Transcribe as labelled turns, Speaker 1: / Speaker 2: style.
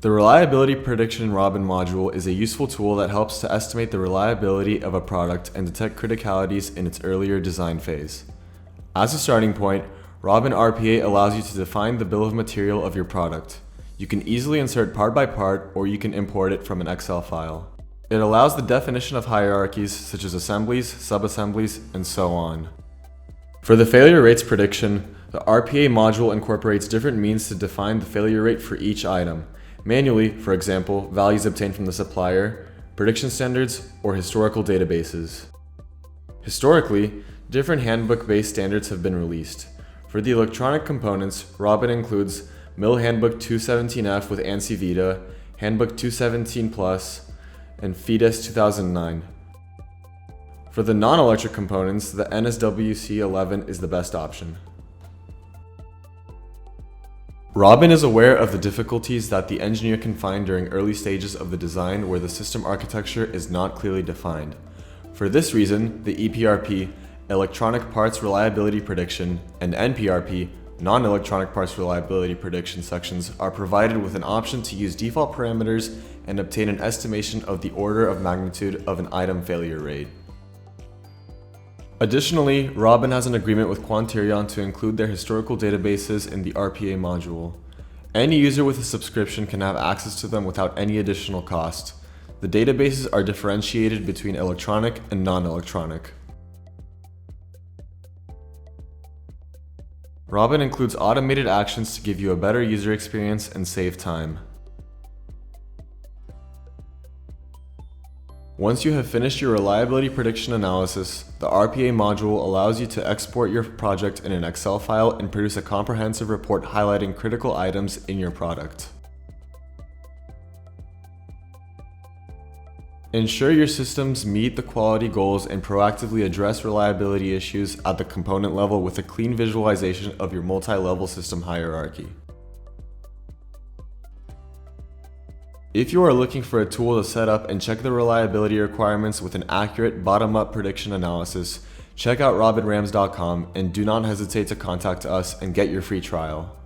Speaker 1: The Reliability Prediction Robin module is a useful tool that helps to estimate the reliability of a product and detect criticalities in its earlier design phase. As a starting point, Robin RPA allows you to define the bill of material of your product. You can easily insert part by part, or you can import it from an Excel file. It allows the definition of hierarchies such as assemblies, sub-assemblies, and so on. For the failure rates prediction, the RPA module incorporates different means to define the failure rate for each item. Manually, for example, values obtained from the supplier, prediction standards, or historical databases. Historically, different handbook-based standards have been released. For the electronic components, Robin includes Mill Handbook 217F with ANSI VITA, Handbook 217 Plus, and FIDES 2009. For the non-electric components, the NSWC 11 is the best option. Robin is aware of the difficulties that the engineer can find during early stages of the design where the system architecture is not clearly defined. For this reason, the EPRP, Electronic Parts Reliability Prediction, and NPRP, Non-Electronic Parts Reliability Prediction sections are provided with an option to use default parameters and obtain an estimation of the order of magnitude of an item failure rate. Additionally, Robin has an agreement with Quanterion to include their historical databases in the RPA module. Any user with a subscription can have access to them without any additional cost. The databases are differentiated between electronic and non-electronic. Robin includes automated actions to give you a better user experience and save time. Once you have finished your reliability prediction analysis, the RPA module allows you to export your project in an Excel file and produce a comprehensive report highlighting critical items in your product. Ensure your systems meet the quality goals and proactively address reliability issues at the component level with a clean visualization of your multi-level system hierarchy. If you are looking for a tool to set up and check the reliability requirements with an accurate bottom-up prediction analysis, check out robinrams.com and do not hesitate to contact us and get your free trial.